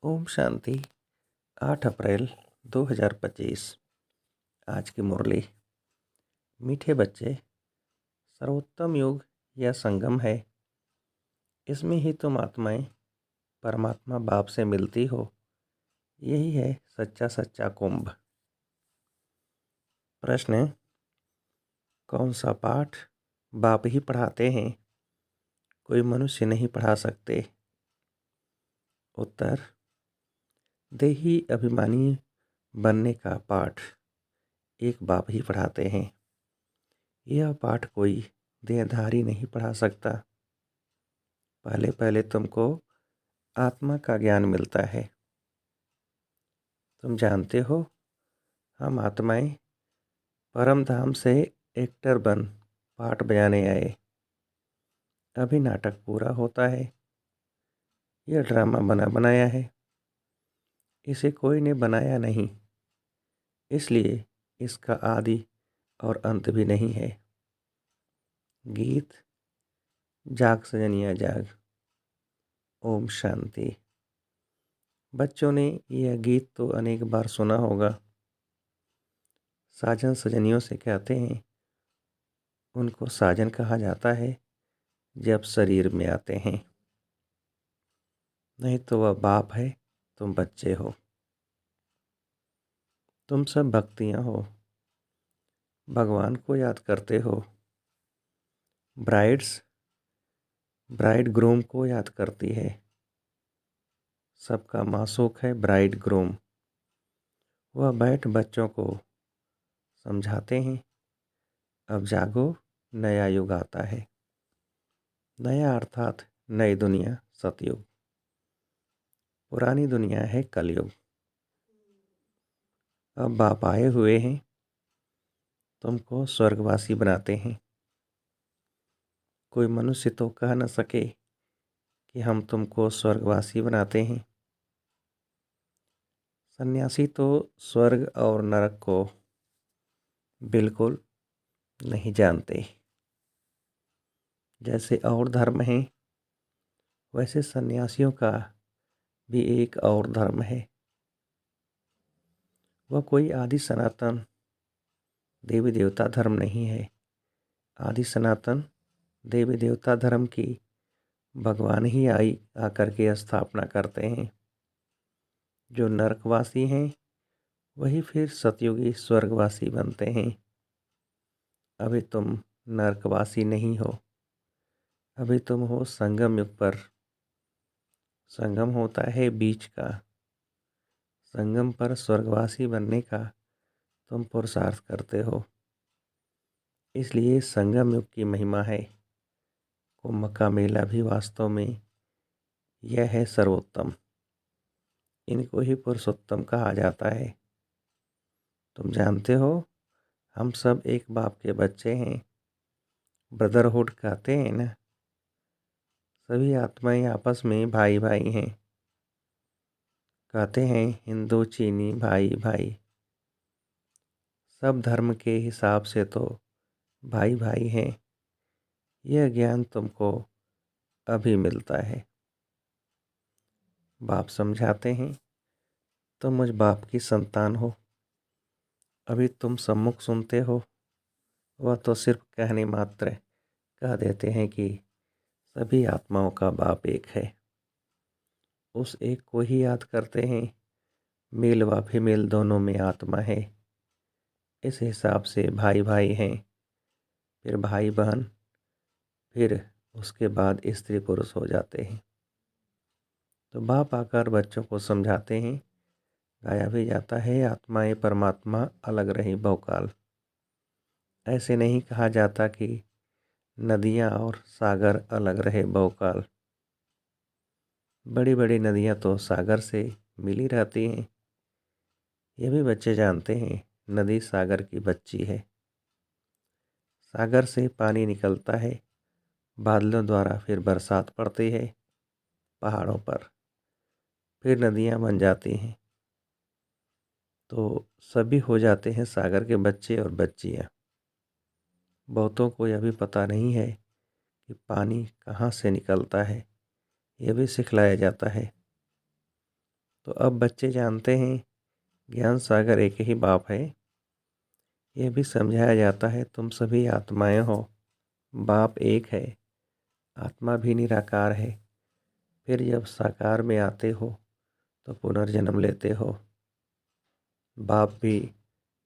ओम शांति। 8 अप्रैल 2025। आज की मुरली। मीठे बच्चे, सर्वोत्तम युग यह संगम है। इसमें ही तुम आत्माएं परमात्मा बाप से मिलती हो। यही है सच्चा सच्चा कुंभ। प्रश्न: कौन सा पाठ बाप ही पढ़ाते हैं, कोई मनुष्य नहीं पढ़ा सकते? उत्तर: देही अभिमानी बनने का पाठ एक बाप ही पढ़ाते हैं। यह पाठ कोई देहधारी नहीं पढ़ा सकता। पहले पहले तुमको आत्मा का ज्ञान मिलता है। तुम जानते हो, हम आत्माएं परम धाम से एक्टर बन पाठ बजाने आए। अभी नाटक पूरा होता है। यह ड्रामा बना बनाया है, इसे कोई ने बनाया नहीं, इसलिए इसका आदि और अंत भी नहीं है। गीत: जाग सजनिया जाग। ओम शांति। बच्चों ने यह गीत तो अनेक बार सुना होगा। साजन सजनियों से कहते हैं, उनको साजन कहा जाता है जब शरीर में आते हैं, नहीं तो वह बाप है, तुम बच्चे हो। तुम सब भक्तियाँ हो, भगवान को याद करते हो। ब्राइड ग्रूम को याद करती है। सबका मासूक है ब्राइड ग्रूम। वह बैठ बच्चों को समझाते हैं, अब जागो, नया युग आता है। नया अर्थात नई दुनिया सतयुग, पुरानी दुनिया है कलयुग। अब बाप आए हुए हैं, तुमको स्वर्गवासी बनाते हैं। कोई मनुष्य तो कह न सके कि हम तुमको स्वर्गवासी बनाते हैं। सन्यासी तो स्वर्ग और नरक को बिल्कुल नहीं जानते। जैसे और धर्म हैं, वैसे सन्यासियों का भी एक और धर्म है। वह कोई आदि सनातन देवी देवता धर्म नहीं है। आदि सनातन देवी देवता धर्म की भगवान ही आकर के स्थापना करते हैं। जो नरकवासी हैं, वही फिर सतयुगी स्वर्गवासी बनते हैं। अभी तुम नरकवासी नहीं हो, अभी तुम हो संगम युग पर। संगम होता है बीच का। संगम पर स्वर्गवासी बनने का तुम पुरुषार्थ करते हो, इसलिए संगम युग की महिमा है। कुंभ का मेला भी वास्तव में यह है सर्वोत्तम। इनको ही पुरुषोत्तम कहा जाता है। तुम जानते हो, हम सब एक बाप के बच्चे हैं। ब्रदरहुड कहते हैं ना, सभी आत्माएं आपस में भाई भाई हैं। कहते हैं हिंदू चीनी भाई भाई, सब धर्म के हिसाब से तो भाई भाई हैं। यह ज्ञान तुमको अभी मिलता है। बाप समझाते हैं, तुम मुझ बाप की संतान हो। अभी तुम सम्मुख सुनते हो, वह तो सिर्फ कहने मात्र कह देते हैं कि सभी आत्माओं का बाप एक है। उस एक को ही याद करते हैं। मेल व फीमेल दोनों में आत्मा है। इस हिसाब से भाई भाई हैं, फिर भाई बहन, फिर उसके बाद स्त्री पुरुष हो जाते हैं। तो बाप आकर बच्चों को समझाते हैं, गाया भी जाता है, आत्माएं परमात्मा अलग रही बहुकाल। ऐसे नहीं कहा जाता कि नदियाँ और सागर अलग रहे बहुकाल। बड़ी बड़ी नदियाँ तो सागर से मिली रहती हैं। ये भी बच्चे जानते हैं, नदी सागर की बच्ची है। सागर से पानी निकलता है, बादलों द्वारा फिर बरसात पड़ती है पहाड़ों पर, फिर नदियाँ बन जाती हैं। तो सभी हो जाते हैं सागर के बच्चे और बच्चियाँ। बहुतों को यह भी पता नहीं है कि पानी कहाँ से निकलता है, यह भी सिखलाया जाता है। तो अब बच्चे जानते हैं ज्ञान सागर एक ही बाप है। यह भी समझाया जाता है तुम सभी आत्माएं हो, बाप एक है, आत्मा भी निराकार है। फिर जब साकार में आते हो तो पुनर्जन्म लेते हो। बाप भी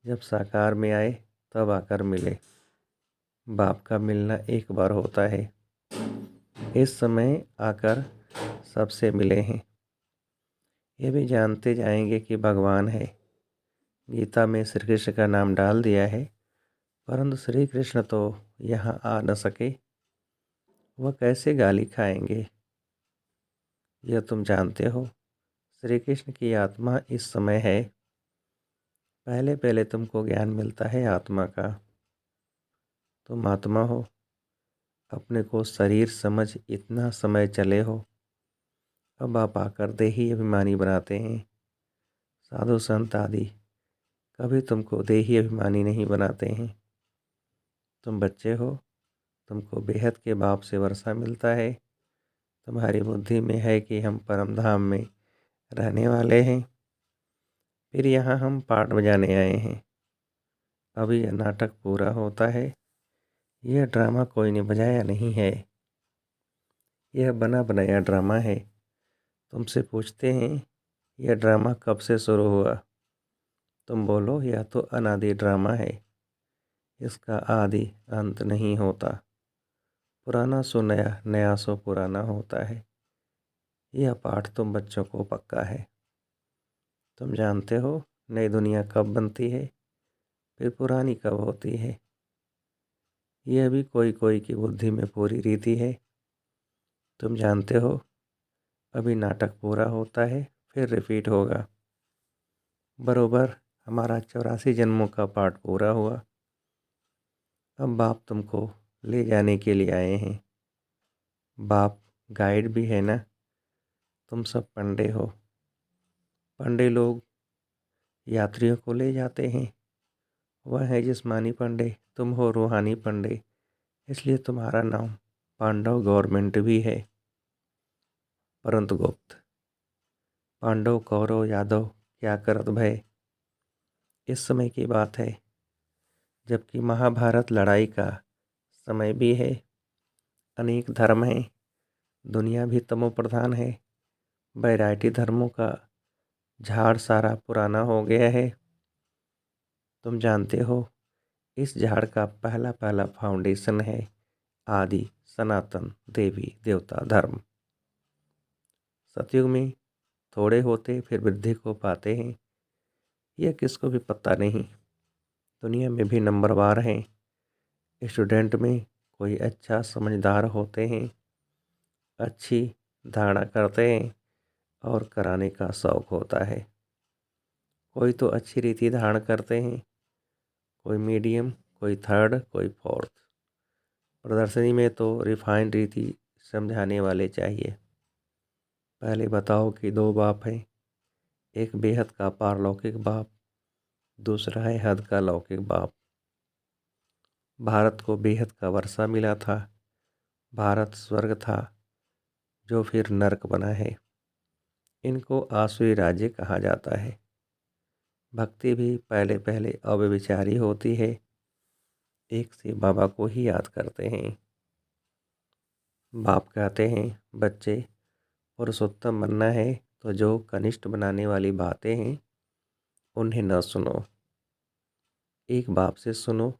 जब साकार में आए तब आकर मिले। बाप का मिलना एक बार होता है, इस समय आकर सबसे मिले हैं। ये भी जानते जाएंगे कि भगवान है। गीता में श्री कृष्ण का नाम डाल दिया है, परंतु श्री कृष्ण तो यहाँ आ न सके, वह कैसे गाली खाएंगे यह तुम जानते हो। श्री कृष्ण की आत्मा इस समय है। पहले पहले तुमको ज्ञान मिलता है आत्मा का। तुम आत्मा हो, अपने को शरीर समझ इतना समय चले हो, अब आप आकर देही अभिमानी बनाते हैं। साधु संत आदि कभी तुमको देही अभिमानी नहीं बनाते हैं। तुम बच्चे हो, तुमको बेहद के बाप से वर्षा मिलता है। तुम्हारी बुद्धि में है कि हम परम धाम में रहने वाले हैं। फिर यहाँ हम पाठ बजाने आए हैं। अभी यह नाटक पूरा होता है। यह ड्रामा कोई ने बजाया नहीं है, यह बना बनाया ड्रामा है। तुमसे पूछते हैं यह ड्रामा कब से शुरू हुआ। तुम बोलो यह तो अनादि ड्रामा है, इसका आदि अंत नहीं होता। पुराना सो नया, नया सो पुराना होता है। यह पाठ तुम बच्चों को पक्का है। तुम जानते हो नई दुनिया कब बनती है, फिर पुरानी कब होती है। यह भी कोई कोई की बुद्धि में पूरी रीति है। तुम जानते हो अभी नाटक पूरा होता है, फिर रिपीट होगा। बरोबर हमारा 84 जन्मों का पाठ पूरा हुआ। अब बाप तुमको ले जाने के लिए आए हैं। बाप गाइड भी है ना। तुम सब पंडे हो। पंडे लोग यात्रियों को ले जाते हैं। वह है जिस्मानी पंडे, तुम हो रूहानी पंडे। इसलिए तुम्हारा नाम पांडव गवर्नमेंट भी है। परंतु गुप्त पांडव कौरव यादव क्या करत भय। इस समय की बात है, जबकि महाभारत लड़ाई का समय भी है। अनेक धर्म हैं, दुनिया भी तमो प्रधान है। वैरायटी धर्मों का झाड़ सारा पुराना हो गया है। तुम जानते हो इस झाड़ का पहला पहला फाउंडेशन है आदि सनातन देवी देवता धर्म। सतयुग में थोड़े होते फिर वृद्धि को पाते हैं, यह किसको भी पता नहीं। दुनिया में भी नंबरवार हैं। स्टूडेंट में कोई अच्छा समझदार होते हैं, अच्छी धारणा करते हैं और कराने का शौक़ होता है। कोई तो अच्छी रीति धारण करते हैं, कोई मीडियम, कोई थर्ड, कोई फोर्थ। प्रदर्शनी में तो रिफाइंड रीति समझाने वाले चाहिए। पहले बताओ कि दो बाप हैं, एक बेहद का पारलौकिक बाप, दूसरा है हद का लौकिक बाप। भारत को बेहद का वर्षा मिला था। भारत स्वर्ग था जो फिर नरक बना है। इनको आसुरी राज्य कहा जाता है। भक्ति भी पहले पहले अव्यभिचारी होती है। एक से बाबा को ही याद करते हैं। बाप कहते हैं बच्चे पुरुषोत्तम बनना है तो जो कनिष्ठ बनाने वाली बातें हैं उन्हें न सुनो। एक बाप से सुनो,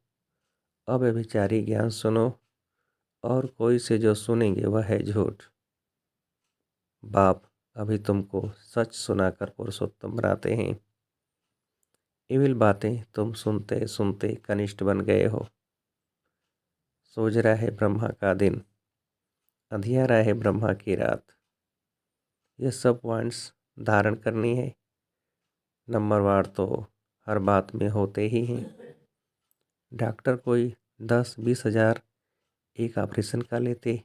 अव्यभिचारी ज्ञान सुनो, और कोई से जो सुनेंगे वह है झूठ। बाप अभी तुमको सच सुनाकर पुरुषोत्तम बनाते हैं। इविल बातें तुम सुनते सुनते कनिष्ठ बन गए हो। सोच रहा है ब्रह्मा का दिन, अंधियारा है ब्रह्मा की रात। ये सब पॉइंट्स धारण करनी है। नंबरवार तो हर बात में होते ही हैं। डॉक्टर कोई 10-20 हज़ार एक ऑपरेशन का लेते,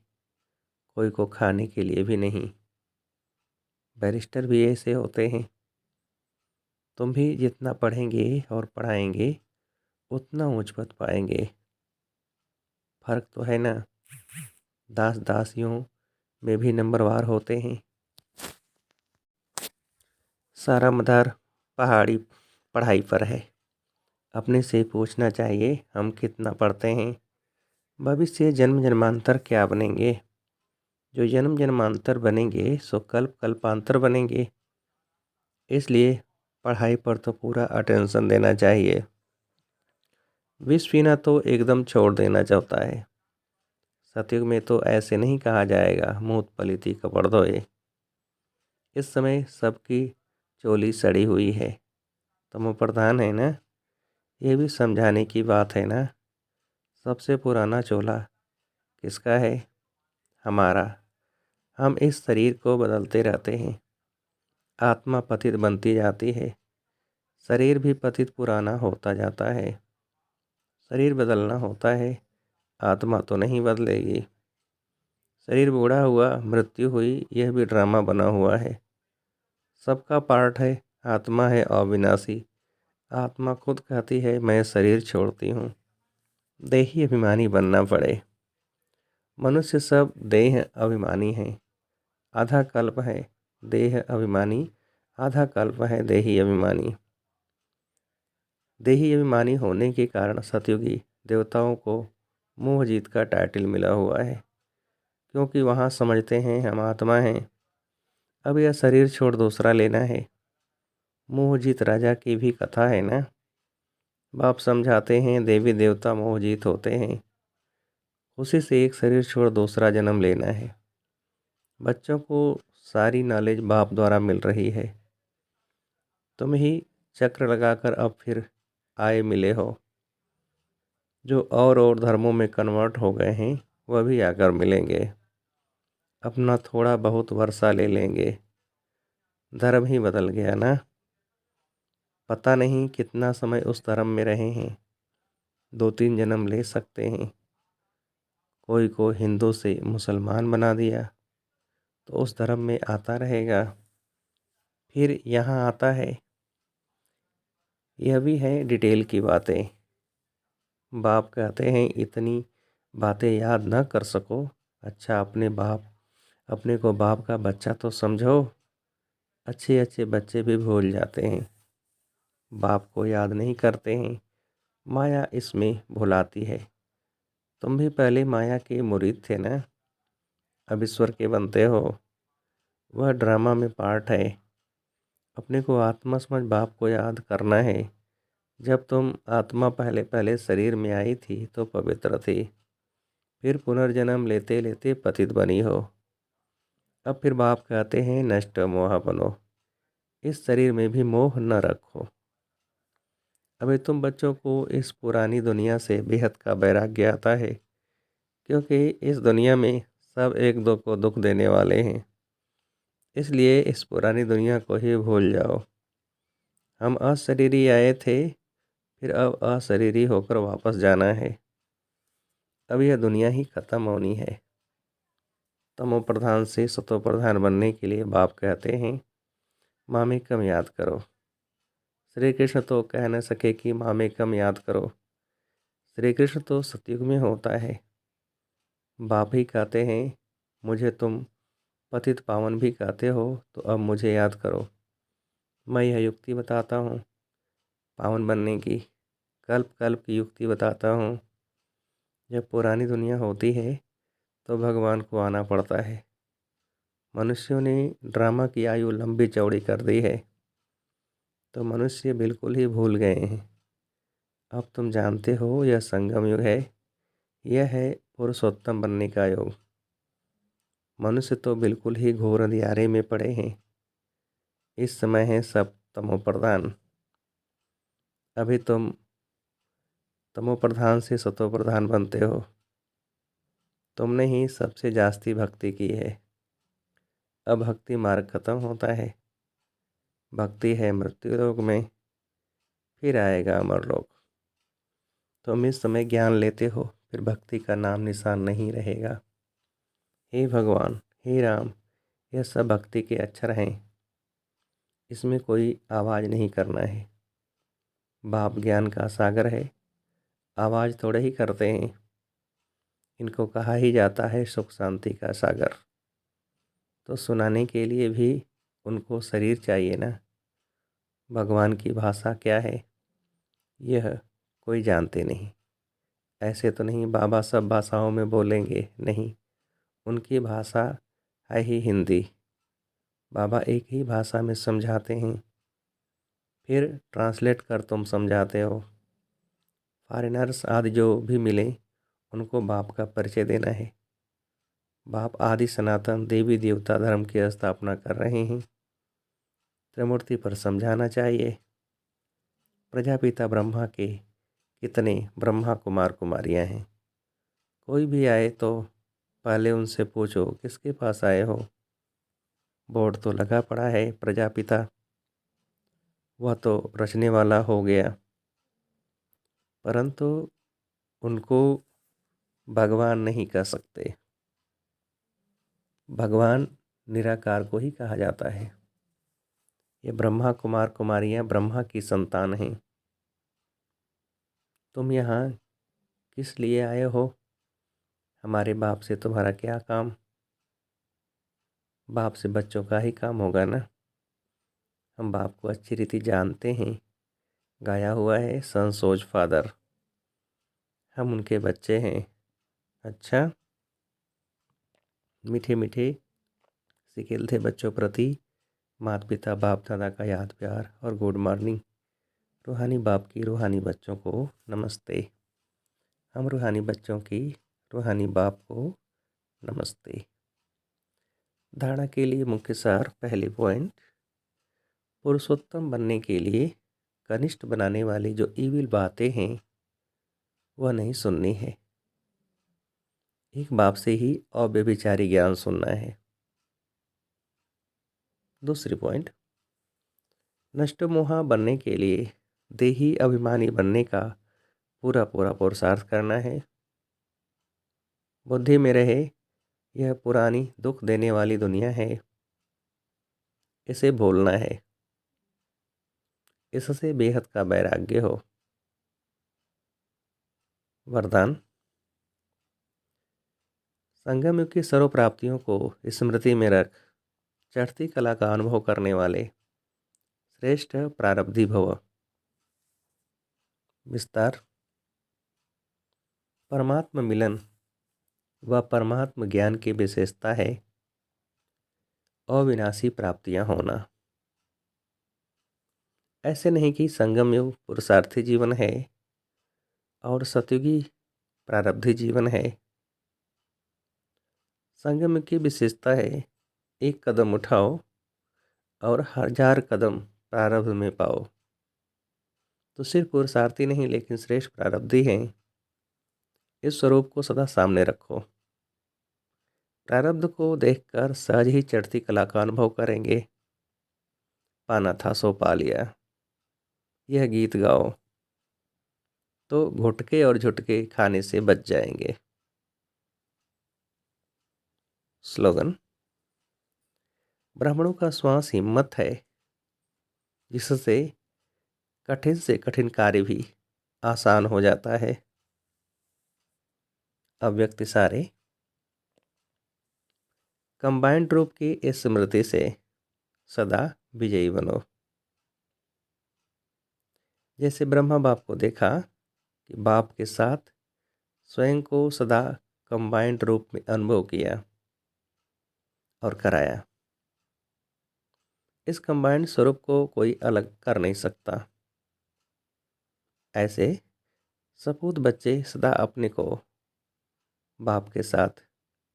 कोई को खाने के लिए भी नहीं। बैरिस्टर भी ऐसे होते हैं। तुम भी जितना पढ़ेंगे और पढ़ाएंगे उतना ऊंच पद पाएंगे। फर्क तो है ना। दास दासियों में भी नंबरवार होते हैं। सारा मदार पहाड़ी पढ़ाई पर है। अपने से पूछना चाहिए हम कितना पढ़ते हैं। भविष्य जन्म जन्मांतर क्या बनेंगे। जो जन्म जन्मांतर बनेंगे सो कल्प कल्पांतर बनेंगे। इसलिए पढ़ाई पर तो पूरा अटेंशन देना चाहिए। विष पीना तो एकदम छोड़ देना चाहता है। सतयुग में तो ऐसे नहीं कहा जाएगा मूत पलीती कपड़ धोए। इस समय सबकी चोली सड़ी हुई है। तमो प्रधान है ना, ये भी समझाने की बात है ना। सबसे पुराना चोला किसका है? हमारा। हम इस शरीर को बदलते रहते हैं। आत्मा पतित बनती जाती है, शरीर भी पतित पुराना होता जाता है। शरीर बदलना होता है, आत्मा तो नहीं बदलेगी। शरीर बूढ़ा हुआ, मृत्यु हुई, यह भी ड्रामा बना हुआ है। सबका पार्ट है। आत्मा है अविनाशी। आत्मा खुद कहती है मैं शरीर छोड़ती हूँ। देही अभिमानी बनना पड़े। मनुष्य सब देह अभिमानी हैं। आधा कल्प है देह अभिमानी, आधा कल्प है देही अभिमानी। देही अभिमानी होने के कारण सतयुगी देवताओं को मोह जीत का टाइटल मिला हुआ है, क्योंकि वहाँ समझते हैं हम आत्मा हैं। अब यह शरीर छोड़ दूसरा लेना है। मोहजीत राजा की भी कथा है ना। बाप समझाते हैं देवी देवता मोहजीत होते हैं। उसी से एक शरीर छोड़ दूसरा जन्म लेना है। बच्चों को सारी नॉलेज बाप द्वारा मिल रही है। तुम ही चक्र लगाकर अब फिर आए मिले हो। जो और धर्मों में कन्वर्ट हो गए हैं वह भी आकर मिलेंगे। अपना थोड़ा बहुत वर्षा ले लेंगे। धर्म ही बदल गया ना। पता नहीं कितना समय उस धर्म में रहे हैं। 2-3 जन्म ले सकते हैं। कोई को हिंदू से मुसलमान बना दिया तो उस धर्म में आता रहेगा, फिर यहाँ आता है। यह भी है डिटेल की बातें। बाप कहते हैं इतनी बातें याद न कर सको, अच्छा अपने को बाप का बच्चा तो समझो। अच्छे अच्छे बच्चे भी भूल जाते हैं, बाप को याद नहीं करते हैं। माया इसमें भुलाती है। तुम भी पहले माया के मुरीद थे ना, अब ईश्वर के बनते हो। वह ड्रामा में पार्ट है। अपने को आत्मा समझ बाप को याद करना है। जब तुम आत्मा पहले पहले शरीर में आई थी तो पवित्र थी, फिर पुनर्जन्म लेते लेते पतित बनी हो। अब फिर बाप कहते हैं नष्ट मोह बनो। इस शरीर में भी मोह न रखो। अभी तुम बच्चों को इस पुरानी दुनिया से बेहद का वैराग्य आता है, क्योंकि इस दुनिया में सब एक दो को दुख देने वाले हैं। इसलिए इस पुरानी दुनिया को ही भूल जाओ। हम अशरीरी आए थे, फिर अब अशरीरी होकर वापस जाना है। अब यह दुनिया ही खत्म होनी है। तमो प्रधान से सतो प्रधान बनने के लिए बाप कहते हैं माँ में कम याद करो। श्री कृष्ण तो कह न सके कि माँ में कम याद करो। श्री कृष्ण तो सतयुग में होता है। बाप ही कहते हैं मुझे तुम पतित पावन भी कहते हो तो अब मुझे याद करो। मैं यह युक्ति बताता हूँ पावन बनने की, कल्प कल्प की युक्ति बताता हूँ। जब पुरानी दुनिया होती है तो भगवान को आना पड़ता है। मनुष्यों ने ड्रामा की आयु लंबी चौड़ी कर दी है, तो मनुष्य बिल्कुल ही भूल गए हैं। अब तुम जानते हो यह संगम युग है। यह है पुरुषोत्तम बनने का योग। मनुष्य तो बिल्कुल ही घोर अंधियारे में पड़े हैं। इस समय है सब तमो प्रधान। अभी तुम तमो प्रधान से सतो प्रधान बनते हो। तुमने ही सबसे जास्ती भक्ति की है। अब भक्ति मार्ग खत्म होता है। भक्ति है मृत्यु लोक में, फिर आएगा अमर लोक। तुम इस समय ज्ञान लेते हो, फिर भक्ति का नाम निशान नहीं रहेगा। हे भगवान, हे राम, यह सब भक्ति के अक्षर हैं। इसमें कोई आवाज़ नहीं करना है। बाप ज्ञान का सागर है, आवाज़ थोड़े ही करते हैं। इनको कहा ही जाता है सुख शांति का सागर। तो सुनाने के लिए भी उनको शरीर चाहिए ना। भगवान की भाषा क्या है यह कोई जानते नहीं। ऐसे तो नहीं बाबा सब भाषाओं में बोलेंगे, नहीं, उनकी भाषा है ही हिंदी। बाबा एक ही भाषा में समझाते हैं, फिर ट्रांसलेट कर तुम समझाते हो। फॉरेनर्स आदि जो भी मिले उनको बाप का परिचय देना है। बाप आदि सनातन देवी देवता धर्म की स्थापना कर रहे हैं। त्रिमूर्ति पर समझाना चाहिए। प्रजापिता ब्रह्मा के कितने ब्रह्मा कुमार कुमारियां हैं। कोई भी आए तो पहले उनसे पूछो किसके पास आए हो। बोर्ड तो लगा पड़ा है प्रजापिता, वह तो रचने वाला हो गया, परंतु उनको भगवान नहीं कह सकते। भगवान निराकार को ही कहा जाता है। ये ब्रह्मा कुमार कुमारियां ब्रह्मा की संतान हैं। तुम यहाँ किस लिए आए हो? हमारे बाप से तुम्हारा क्या काम? बाप से बच्चों का ही काम होगा ना। हम बाप को अच्छी रीति जानते हैं, गाया हुआ है सन सोज फादर, हम उनके बच्चे हैं। अच्छा, मीठे मीठे सिकेल थे बच्चों प्रति माता पिता बाप दादा का याद प्यार और गुड मॉर्निंग। रूहानी बाप की रूहानी बच्चों को नमस्ते। हम रूहानी बच्चों की रूहानी बाप को नमस्ते। धारणा के लिए मुख्य सार, पहले पॉइंट, पुरुषोत्तम बनने के लिए कनिष्ठ बनाने वाली जो ईविल बातें हैं वह नहीं सुननी है। एक बाप से ही अव्यभिचारी ज्ञान सुनना है। दूसरी पॉइंट, नष्ट मोहा बनने के लिए देही अभिमानी बनने का पूरा पूरा पुरुषार्थ करना है। बुद्धि में रहे यह पुरानी दुख देने वाली दुनिया है, इसे भूलना है। इससे बेहद का वैराग्य हो। वरदान, संगम युग की सर्व प्राप्तियों को स्मृति में रख चढ़ती कला का अनुभव करने वाले श्रेष्ठ प्रारब्धि भव। विस्तार, परमात्म मिलन व परमात्म ज्ञान की विशेषता है अविनाशी प्राप्तियां होना। ऐसे नहीं कि संगम युग पुरुषार्थी जीवन है और सतयुगी प्रारब्धि जीवन है। संगम युग की विशेषता है एक कदम उठाओ और 1000 कदम प्रारब्ध में पाओ। तो सिर्फ पुरुषार्थी नहीं लेकिन श्रेष्ठ प्रारब्धि हैं। इस स्वरूप को सदा सामने रखो। प्रारब्ध को देखकर सहज ही चढ़ती कला का अनुभव करेंगे। पाना था सो पा लिया, यह गीत गाओ तो घुटके और झुटके खाने से बच जाएंगे। स्लोगन, ब्राह्मणों का श्वास हिम्मत है जिससे कठिन से कठिन कार्य भी आसान हो जाता है। अव्यक्त इशारे, कंबाइंड रूप की इस स्मृति से सदा विजयी बनो। जैसे ब्रह्मा बाप को देखा कि बाप के साथ स्वयं को सदा कंबाइंड रूप में अनुभव किया और कराया। इस कंबाइंड स्वरूप को कोई अलग कर नहीं सकता। ऐसे सपूत बच्चे सदा अपने को बाप के साथ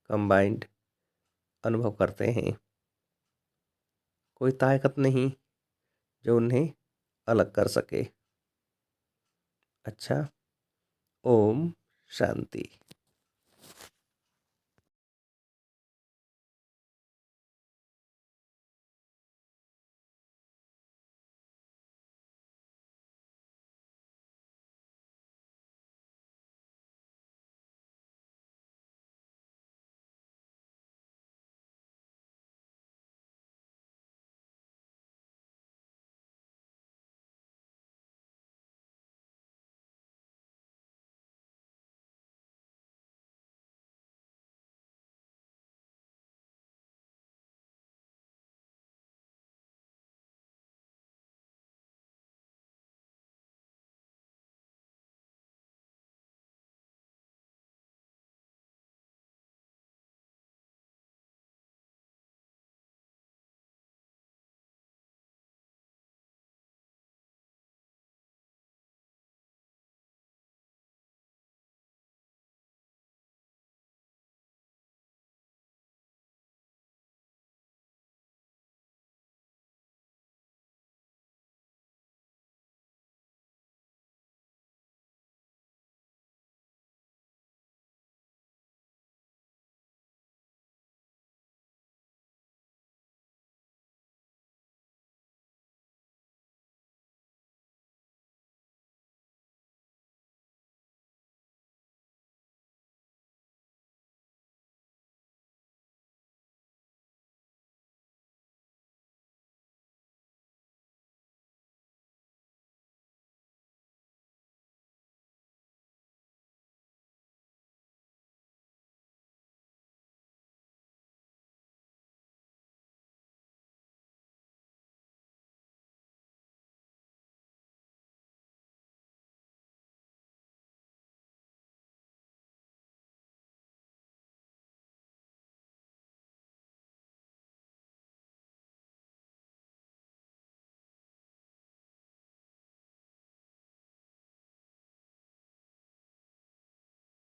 कंबाइंड अनुभव करते हैं। कोई ताकत नहीं जो उन्हें अलग कर सके। अच्छा, ओम शांति।